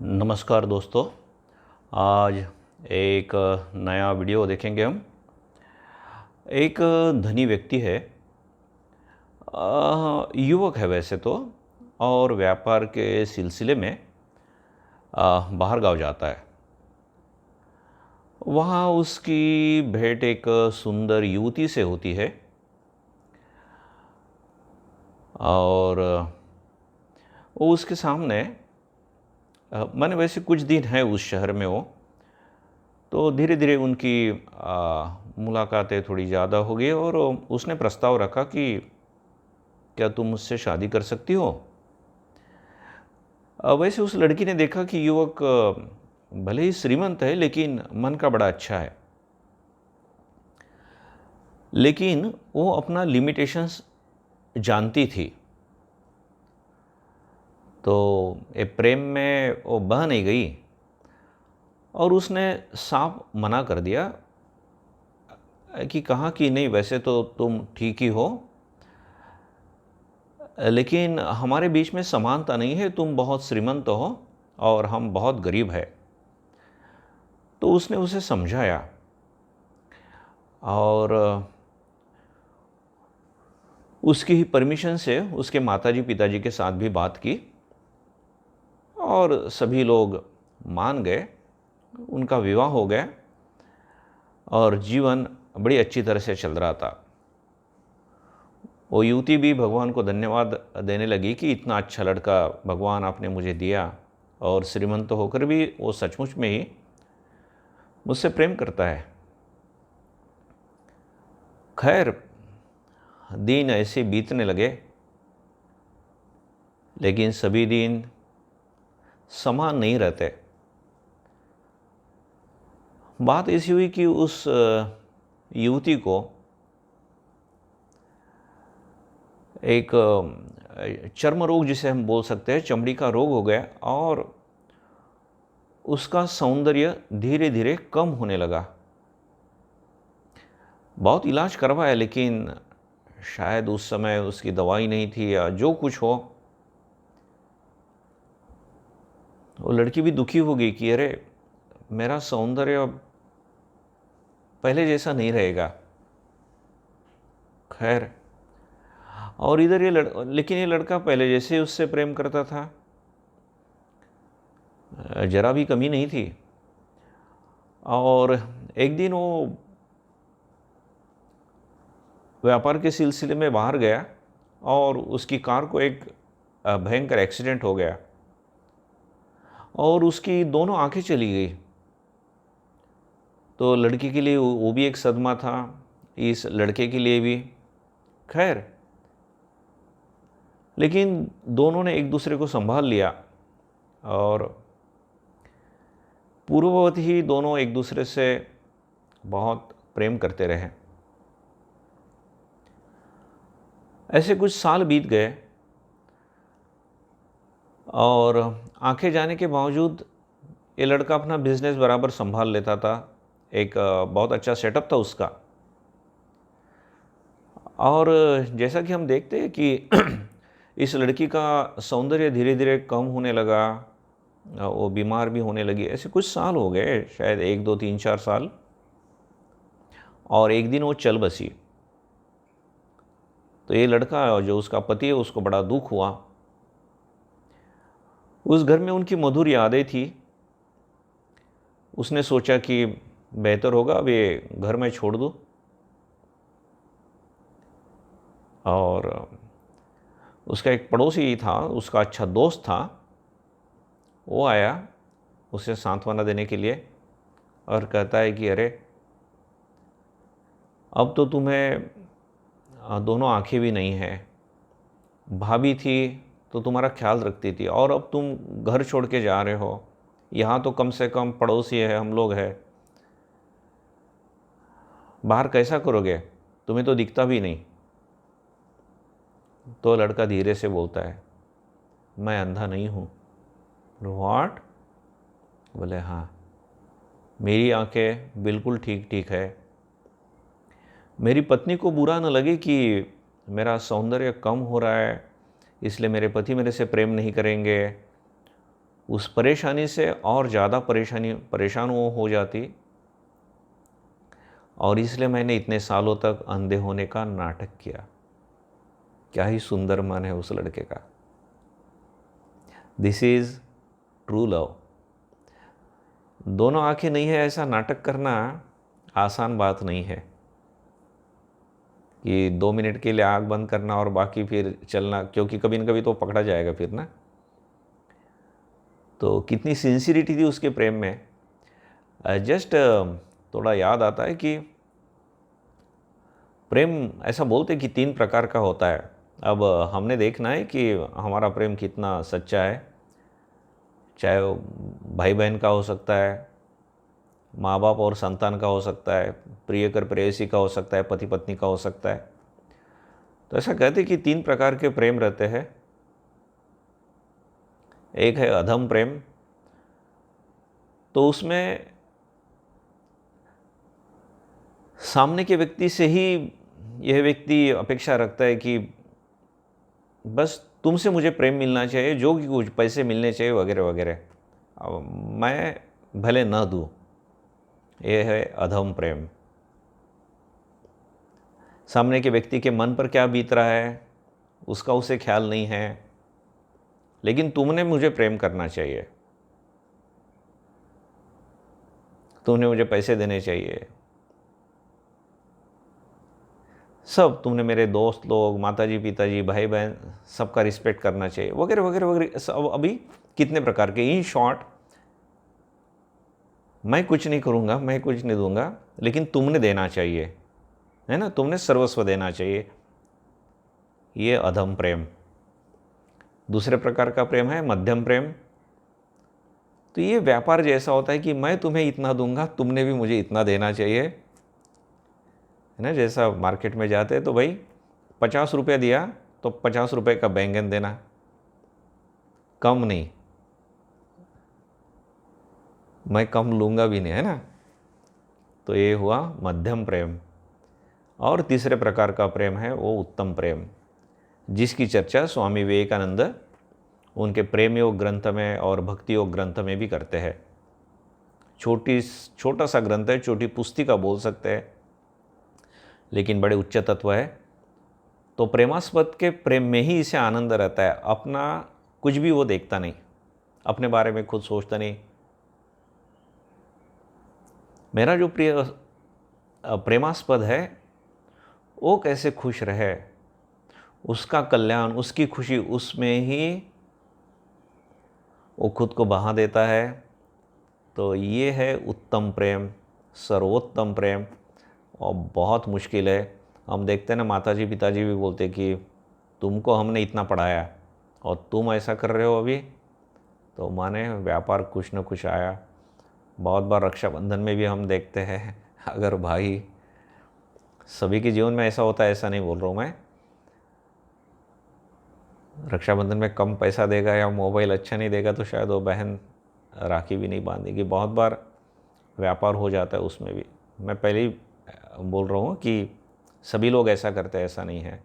नमस्कार दोस्तों। आज एक नया वीडियो देखेंगे हम। एक धनी व्यक्ति है, युवक है वैसे तो, और व्यापार के सिलसिले में बाहर गांव जाता है। वहाँ उसकी भेंट एक सुंदर युवती से होती है और वो उसके सामने माने वैसे कुछ दिन है उस शहर में वो, तो धीरे धीरे उनकी मुलाकातें थोड़ी ज़्यादा हो गई और उसने प्रस्ताव रखा कि क्या तुम मुझसे शादी कर सकती हो। वैसे उस लड़की ने देखा कि युवक भले ही श्रीमंत है लेकिन मन का बड़ा अच्छा है, लेकिन वो अपना लिमिटेशंस जानती थी। तो ये प्रेम में वो बह नहीं गई और उसने साफ मना कर दिया कि कहा कि नहीं, वैसे तो तुम ठीक ही हो, लेकिन हमारे बीच में समानता नहीं है। तुम बहुत श्रीमंत हो और हम बहुत गरीब है। तो उसने उसे समझाया और उसकी ही परमिशन से उसके माताजी पिताजी के साथ भी बात की और सभी लोग मान गए। उनका विवाह हो गया और जीवन बड़ी अच्छी तरह से चल रहा था। वो युवती भी भगवान को धन्यवाद देने लगी कि इतना अच्छा लड़का भगवान आपने मुझे दिया, और श्रीमंत होकर भी वो सचमुच में ही मुझसे प्रेम करता है। खैर, दिन ऐसे बीतने लगे, लेकिन सभी दिन समान नहीं रहते। बात ऐसी हुई कि उस युवती को एक चर्म रोग, जिसे हम बोल सकते हैं, चमड़ी का रोग हो गया और उसका सौंदर्य धीरे धीरे कम होने लगा। बहुत इलाज करवाया, लेकिन शायद उस समय उसकी दवाई नहीं थी या जो कुछ हो। वो लड़की भी दुखी हो गई कि अरे, मेरा सौंदर्य अब पहले जैसा नहीं रहेगा। खैर, और इधर लेकिन ये लड़का पहले जैसे उससे प्रेम करता था, जरा भी कमी नहीं थी। और एक दिन वो व्यापार के सिलसिले में बाहर गया और उसकी कार को एक भयंकर एक्सीडेंट हो गया और उसकी दोनों आंखें चली गई। तो लड़की के लिए वो भी एक सदमा था, इस लड़के के लिए भी। खैर, लेकिन दोनों ने एक दूसरे को संभाल लिया और पूर्ववत ही दोनों एक दूसरे से बहुत प्रेम करते रहे। ऐसे कुछ साल बीत गए और आंखें जाने के बावजूद ये लड़का अपना बिजनेस बराबर संभाल लेता था। एक बहुत अच्छा सेटअप था उसका। और जैसा कि हम देखते हैं कि इस लड़की का सौंदर्य धीरे धीरे कम होने लगा, वो बीमार भी होने लगी। ऐसे कुछ साल हो गए, शायद 1 2 3 4 साल। और एक दिन वो चल बसी। तो ये लड़का, जो उसका पति है, उसको बड़ा दुख हुआ। उस घर में उनकी मधुर यादें थी। उसने सोचा कि बेहतर होगा अब ये घर में छोड़ दूँ। और उसका एक पड़ोसी था, उसका अच्छा दोस्त था, वो आया उसे सांत्वना देने के लिए और कहता है कि अरे, अब तो तुम्हें दोनों आंखें भी नहीं हैं। भाभी थी तो तुम्हारा ख्याल रखती थी, और अब तुम घर छोड़ के जा रहे हो। यहाँ तो कम से कम पड़ोसी है, हम लोग हैं। बाहर कैसा करोगे, तुम्हें तो दिखता भी नहीं। तो लड़का धीरे से बोलता है, मैं अंधा नहीं हूँ। व्हाट? बोले हाँ, मेरी आंखें बिल्कुल ठीक ठीक है। मेरी पत्नी को बुरा न लगे कि मेरा सौंदर्य कम हो रहा है, इसलिए मेरे पति मेरे से प्रेम नहीं करेंगे। उस परेशानी से और ज़्यादा परेशान वो हो जाती, और इसलिए मैंने इतने सालों तक अंधे होने का नाटक किया। क्या ही सुंदर मन है उस लड़के का। This is true love. दोनों आंखें नहीं है ऐसा नाटक करना आसान बात नहीं है कि 2 मिनट के लिए आँख बंद करना और बाकी फिर चलना, क्योंकि कभी न कभी तो पकड़ा जाएगा फिर ना। तो कितनी सिंसियरिटी थी उसके प्रेम में। जस्ट थोड़ा याद आता है कि प्रेम ऐसा बोलते कि 3 प्रकार का होता है। अब हमने देखना है कि हमारा प्रेम कितना सच्चा है। चाहे वो भाई बहन का हो सकता है, माँ बाप और संतान का हो सकता है, प्रियकर प्रेयसी का हो सकता है, पति पत्नी का हो सकता है। तो ऐसा कहते कि 3 प्रकार के प्रेम रहते हैं। एक है अधम प्रेम। तो उसमें सामने के व्यक्ति से ही यह व्यक्ति अपेक्षा रखता है कि बस तुमसे मुझे प्रेम मिलना चाहिए, जो कि कुछ पैसे मिलने चाहिए वगैरह वगैरह, अब मैं भले न दूँ। ये है अधम प्रेम। सामने के व्यक्ति के मन पर क्या बीत रहा है उसका उसे ख्याल नहीं है, लेकिन तुमने मुझे प्रेम करना चाहिए, तुमने मुझे पैसे देने चाहिए, सब तुमने मेरे दोस्त लोग, माताजी पिताजी भाई बहन सबका रिस्पेक्ट करना चाहिए वगैरह वगैरह वगैरह। सब अभी कितने प्रकार के। इन शॉर्ट, मैं कुछ नहीं करूँगा, मैं कुछ नहीं दूंगा, लेकिन तुमने देना चाहिए, है ना, तुमने सर्वस्व देना चाहिए। ये अधम प्रेम। दूसरे प्रकार का प्रेम है मध्यम प्रेम। तो ये व्यापार जैसा होता है कि मैं तुम्हें इतना दूंगा, तुमने भी मुझे इतना देना चाहिए, है ना। जैसा मार्केट में जाते हैं तो भाई 50 रुपये दिया तो 50 रुपये का बैंगन देना, कम नहीं, मैं कम लूँगा भी नहीं, है ना। तो ये हुआ मध्यम प्रेम। और तीसरे प्रकार का प्रेम है वो उत्तम प्रेम, जिसकी चर्चा स्वामी विवेकानंद उनके प्रेम योग ग्रंथ में और भक्ति योग ग्रंथ में भी करते हैं। छोटा सा ग्रंथ है, छोटी पुस्तिका बोल सकते हैं, लेकिन बड़े उच्च तत्व है। तो प्रेमास्पद के प्रेम में ही इसे आनंद रहता है। अपना कुछ भी वो देखता नहीं, अपने बारे में खुद सोचता नहीं। मेरा जो प्रेमास्पद है वो कैसे खुश रहे, उसका कल्याण, उसकी खुशी, उसमें ही वो खुद को बहा देता है। तो ये है उत्तम प्रेम, सर्वोत्तम प्रेम। और बहुत मुश्किल है। हम देखते हैं ना, माताजी पिताजी भी बोलते कि तुमको हमने इतना पढ़ाया और तुम ऐसा कर रहे हो अभी, तो माने व्यापार कुछ न कुछ आया। बहुत बार रक्षाबंधन में भी हम देखते हैं, अगर भाई, सभी के जीवन में ऐसा होता है, ऐसा नहीं बोल रहा हूँ मैं, रक्षाबंधन में कम पैसा देगा या मोबाइल अच्छा नहीं देगा तो शायद वो बहन राखी भी नहीं बांधेगी। बहुत बार व्यापार हो जाता है उसमें भी। मैं पहले ही बोल रहा हूँ कि सभी लोग ऐसा करते हैं, ऐसा नहीं है।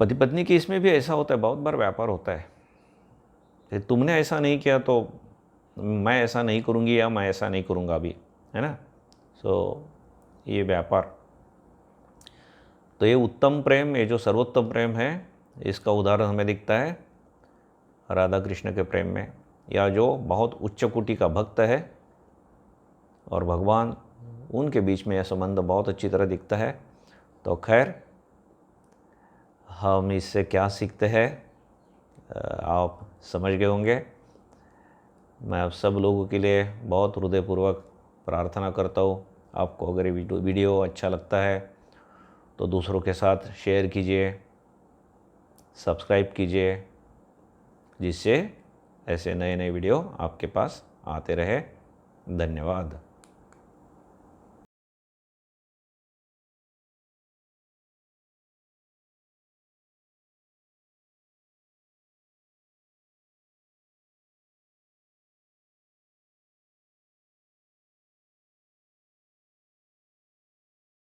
पति पत्नी की इसमें भी ऐसा होता है, बहुत बार व्यापार होता है। तुमने ऐसा नहीं किया तो मैं ऐसा नहीं करूँगी या मैं ऐसा नहीं करूँगा अभी, है ना। सो ये व्यापार। तो ये उत्तम प्रेम, ये जो सर्वोत्तम प्रेम है, इसका उदाहरण हमें दिखता है राधा कृष्ण के प्रेम में, या जो बहुत उच्च कोटि का भक्त है और भगवान, उनके बीच में यह संबंध बहुत अच्छी तरह दिखता है। तो खैर, हम इससे क्या सीखते हैं आप समझ गए होंगे। मैं आप सब लोगों के लिए बहुत हृदयपूर्वक प्रार्थना करता हूँ। आपको अगर ये वीडियो अच्छा लगता है तो दूसरों के साथ शेयर कीजिए, सब्सक्राइब कीजिए, जिससे ऐसे नए नए वीडियो आपके पास आते रहे। धन्यवाद।